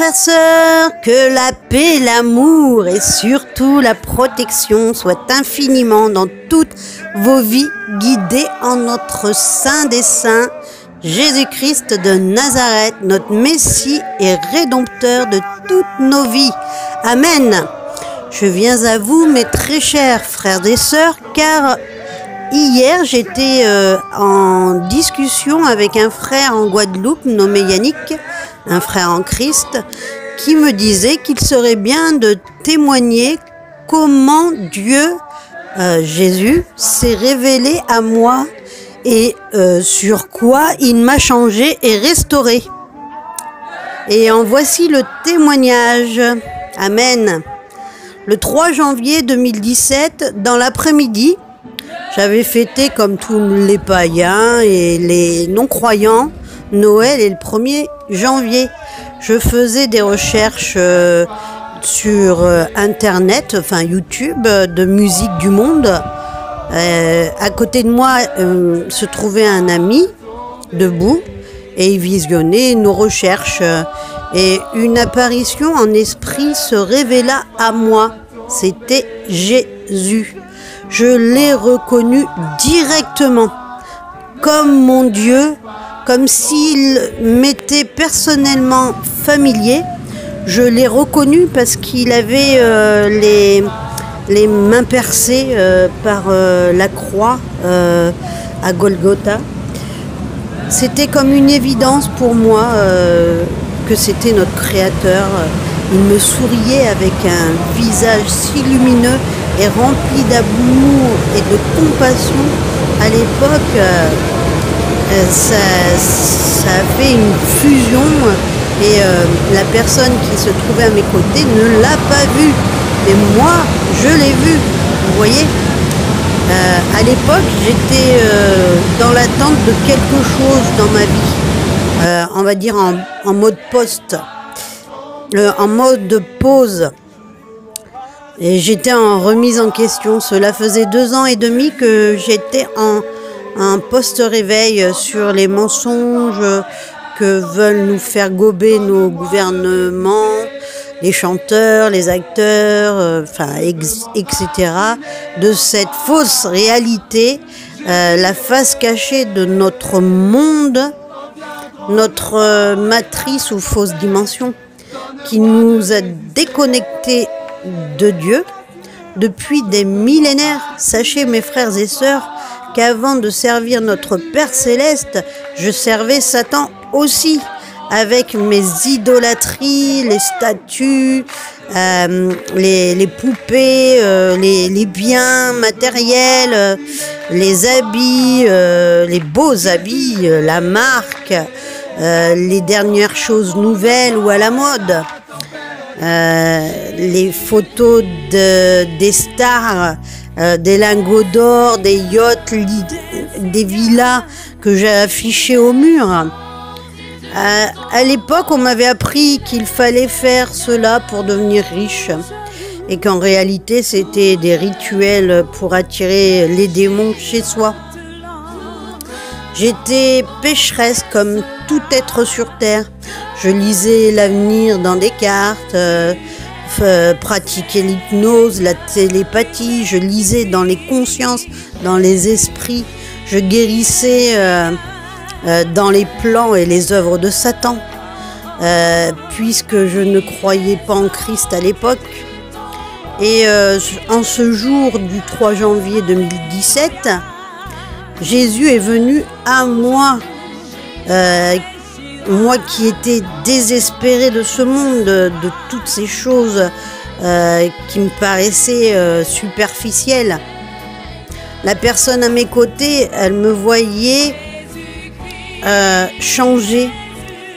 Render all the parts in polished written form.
frères, sœurs, que la paix, l'amour et surtout la protection soient infiniment dans toutes vos vies, guidées en notre Saint des Saints, Jésus-Christ de Nazareth, notre Messie et Rédempteur de toutes nos vies. Amen. Je viens à vous, mes très chers frères et sœurs, car hier j'étais en discussion avec un frère en Guadeloupe nommé Yannick, un frère en Christ, qui me disait qu'il serait bien de témoigner comment Dieu, Jésus, s'est révélé à moi et sur quoi il m'a changé et restauré. Et en voici le témoignage. Amen. Le 3 janvier 2017, dans l'après-midi, j'avais fêté comme tous les païens et les non-croyants Noël et le 1er janvier. Je faisais des recherches sur Internet, enfin YouTube, de musique du monde. À côté de moi se trouvait un ami debout et il visionnait nos recherches. Et une apparition en esprit se révéla à moi. C'était Jésus. Je l'ai reconnu directement comme mon Dieu, comme s'il m'était personnellement familier. Je l'ai reconnu parce qu'il avait les mains percées par la croix à Golgotha. C'était comme une évidence pour moi que c'était notre Créateur. Il me souriait avec un visage si lumineux et rempli d'amour et de compassion. À l'époque, ça a fait une fusion et la personne qui se trouvait à mes côtés ne l'a pas vu. Mais moi, je l'ai vu. Vous voyez, à l'époque, j'étais dans l'attente de quelque chose dans ma vie. On va dire en mode en mode pause. Et j'étais en remise en question. Cela faisait 2 ans et demi que j'étais en post-réveil sur les mensonges que veulent nous faire gober nos gouvernements, les chanteurs, les acteurs, etc. De cette fausse réalité, la face cachée de notre monde, notre matrice ou fausse dimension, qui nous a déconnectés de Dieu depuis des millénaires. Sachez, mes frères et sœurs, qu'avant de servir notre Père Céleste, je servais Satan aussi, avec mes idolâtries, les statues, les poupées, les biens matériels, les habits, les beaux habits, la marque, les dernières choses nouvelles ou à la mode. Les photos des stars, des lingots d'or, des yachts, des villas que j'ai affichées au mur. À l'époque, on m'avait appris qu'il fallait faire cela pour devenir riche et qu'en réalité, c'était des rituels pour attirer les démons chez soi. J'étais pécheresse comme tout être sur terre. Je lisais l'avenir dans des cartes, pratiquais l'hypnose, la télépathie. Je lisais dans les consciences, dans les esprits. Je guérissais dans les plans et les œuvres de Satan, puisque je ne croyais pas en Christ à l'époque. Et en ce jour du 3 janvier 2017, Jésus est venu à moi, moi qui étais désespérée de ce monde, de toutes ces choses qui me paraissaient superficielles. La personne à mes côtés, elle me voyait changer.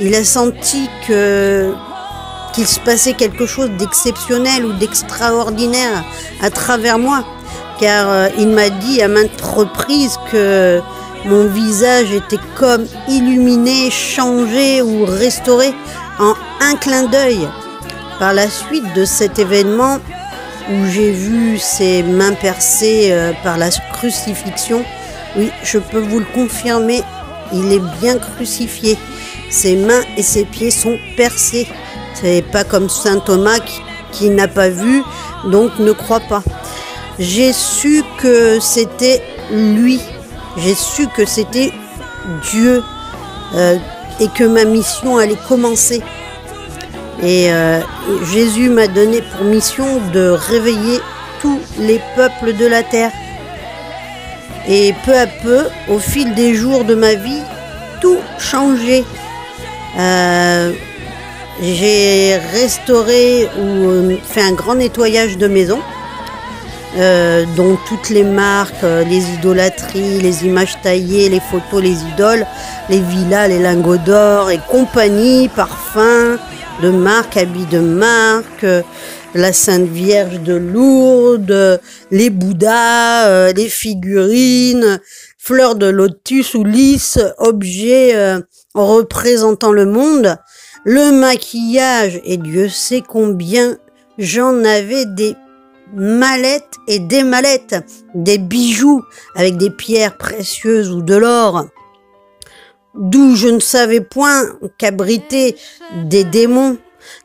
Il a senti qu'il se passait quelque chose d'exceptionnel ou d'extraordinaire à travers moi. Car il m'a dit à maintes reprises que mon visage était comme illuminé, changé ou restauré en un clin d'œil. Par la suite de cet événement où j'ai vu ses mains percées par la crucifixion, oui, je peux vous le confirmer, il est bien crucifié. Ses mains et ses pieds sont percés. C'est pas comme saint Thomas qui n'a pas vu, donc ne croit pas. J'ai su que c'était lui. J'ai su que c'était Dieu et que ma mission allait commencer. Et Jésus m'a donné pour mission de réveiller tous les peuples de la terre. Et peu à peu, au fil des jours de ma vie, tout changeait. J'ai restauré ou fait un grand nettoyage de maison, dont toutes les marques, les idolâtries, les images taillées, les photos, les idoles, les villas, les lingots d'or et compagnie, parfums de marque, habits de marque, la Sainte Vierge de Lourdes, les Bouddhas, les figurines, fleurs de lotus ou lys, objets représentant le monde, le maquillage, et Dieu sait combien j'en avais des mallettes et des mallettes, des bijoux avec des pierres précieuses ou de l'or, d'où je ne savais point qu'abriter des démons,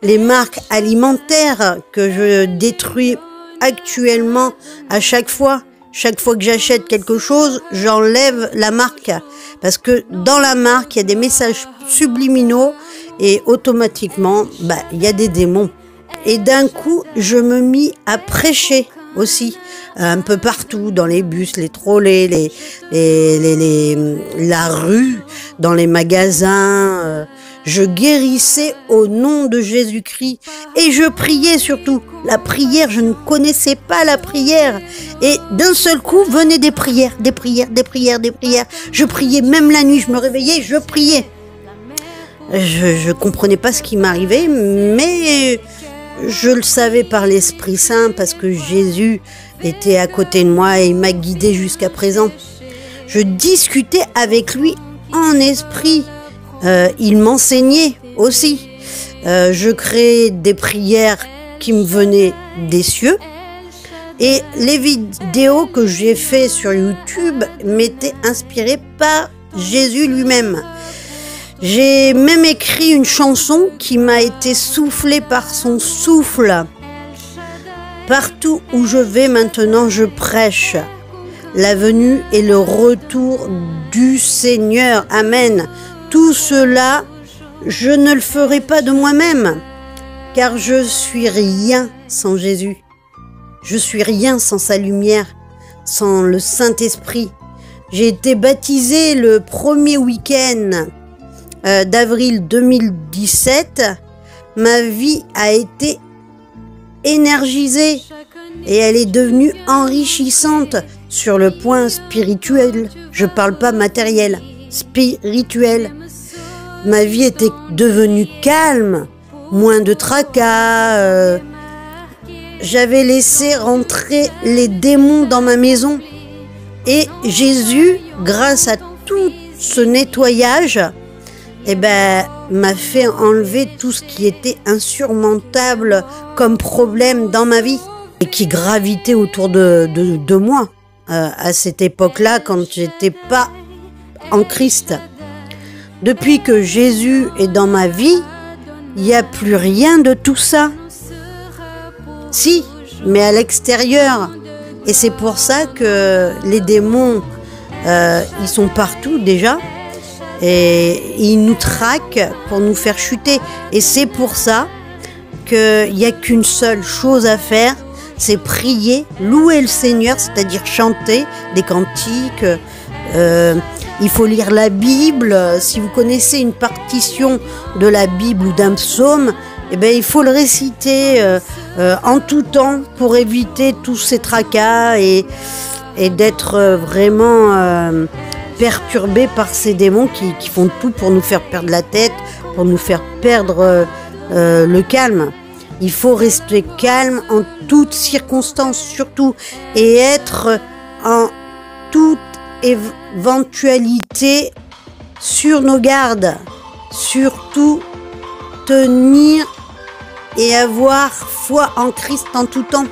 les marques alimentaires que je détruis actuellement à chaque fois. Chaque fois que j'achète quelque chose, j'enlève la marque. Parce que dans la marque, il y a des messages subliminaux et automatiquement, il y a des démons. Et d'un coup, je me mis à prêcher aussi, un peu partout, dans les bus, les trolleys, la rue, dans les magasins. Je guérissais au nom de Jésus-Christ et je priais surtout. La prière, je ne connaissais pas la prière. Et d'un seul coup, venaient des prières, des prières, des prières, des prières. Je priais même la nuit, je me réveillais, je priais. Je comprenais pas ce qui m'arrivait, mais je le savais par l'Esprit Saint parce que Jésus était à côté de moi et il m'a guidé jusqu'à présent. Je discutais avec lui en esprit. Il m'enseignait aussi. Je créais des prières qui me venaient des cieux. Et les vidéos que j'ai fait sur YouTube m'étaient inspirées par Jésus lui-même. J'ai même écrit une chanson qui m'a été soufflée par son souffle. Partout où je vais maintenant, je prêche la venue et le retour du Seigneur. Amen. Tout cela, je ne le ferai pas de moi-même, car je suis rien sans Jésus. Je suis rien sans sa lumière, sans le Saint-Esprit. J'ai été baptisé le premier week-end d'avril 2017. Ma vie a été énergisée et elle est devenue enrichissante sur le point spirituel. Je parle pas matériel, spirituel. Ma vie était devenue calme, moins de tracas. J'avais laissé rentrer les démons dans ma maison. Et Jésus, grâce à tout ce nettoyage, m'a fait enlever tout ce qui était insurmontable comme problème dans ma vie et qui gravitait autour de moi à cette époque-là quand j'étais pas en Christ. Depuis que Jésus est dans ma vie, il n'y a plus rien de tout ça. Si, mais à l'extérieur. Et c'est pour ça que les démons, ils sont partout déjà. Et ils nous traquent pour nous faire chuter. Et c'est pour ça qu'il n'y a qu'une seule chose à faire, c'est prier, louer le Seigneur, c'est-à-dire chanter des cantiques. Il faut lire la Bible. Si vous connaissez une partition de la Bible ou d'un psaume, il faut le réciter en tout temps pour éviter tous ces tracas et d'être vraiment perturbé par ces démons qui font tout pour nous faire perdre la tête, pour nous faire perdre le calme. Il faut rester calme en toutes circonstances surtout et être en toute éventualité sur nos gardes. Surtout tenir et avoir foi en Christ en tout temps.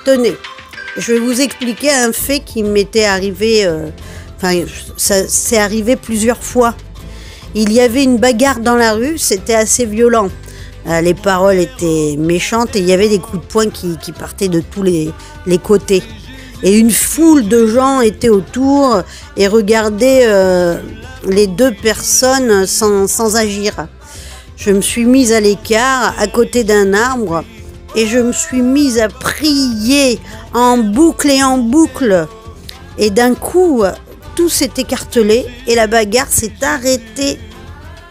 Tenez, je vais vous expliquer un fait qui m'était arrivé, ça s'est arrivé plusieurs fois. Il y avait une bagarre dans la rue, c'était assez violent. Les paroles étaient méchantes et il y avait des coups de poing qui partaient de tous les côtés. Et une foule de gens étaient autour et regardaient les deux personnes sans agir. Je me suis mise à l'écart, à côté d'un arbre, et je me suis mise à prier en boucle et en boucle. Et d'un coup, tout s'est écartelé et la bagarre s'est arrêtée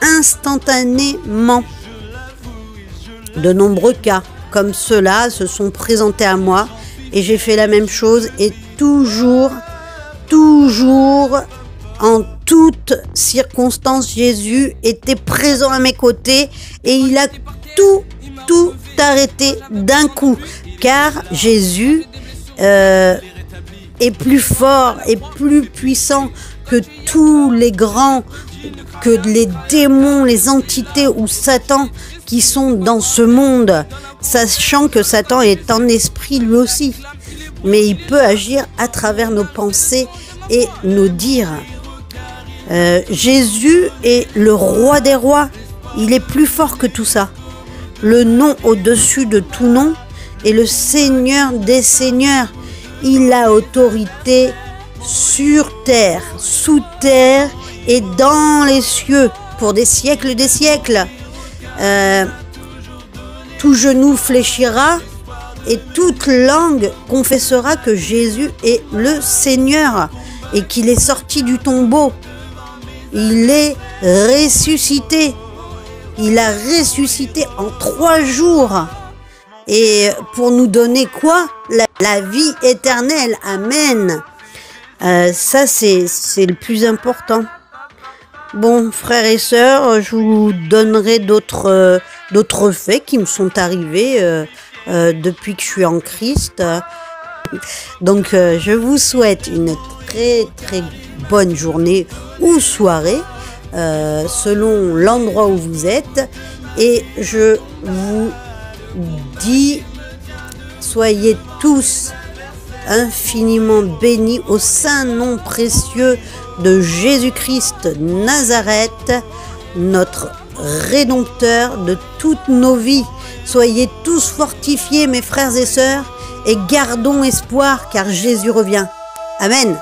instantanément. De nombreux cas comme ceux-là se sont présentés à moi et j'ai fait la même chose et toujours, en toutes circonstances, Jésus était présent à mes côtés et il a tout arrêté d'un coup. Car Jésus est plus fort et plus puissant que tous les grands, que les démons, les entités ou Satan qui sont dans ce monde, sachant que Satan est en esprit lui aussi. Mais il peut agir à travers nos pensées et nos dires. Jésus est le roi des rois. Il est plus fort que tout ça. Le nom au-dessus de tout nom est le Seigneur des seigneurs. Il a autorité sur terre, sous terre et dans les cieux pour des siècles des siècles. Tout genou fléchira et toute langue confessera que Jésus est le Seigneur et qu'il est sorti du tombeau. Il est ressuscité. Il a ressuscité en 3 jours. Et pour nous donner quoi? La vie éternelle. Amen. Ça, c'est le plus important. Bon, frères et sœurs, je vous donnerai d'autres faits qui me sont arrivés depuis que je suis en Christ. Donc, je vous souhaite une très bonne journée ou soirée, selon l'endroit où vous êtes. Et je vous dis, soyez tous infiniment bénis au saint nom précieux de Jésus-Christ Nazareth, notre Rédempteur de toutes nos vies. Soyez tous fortifiés, mes frères et sœurs, et gardons espoir, car Jésus revient. Amen.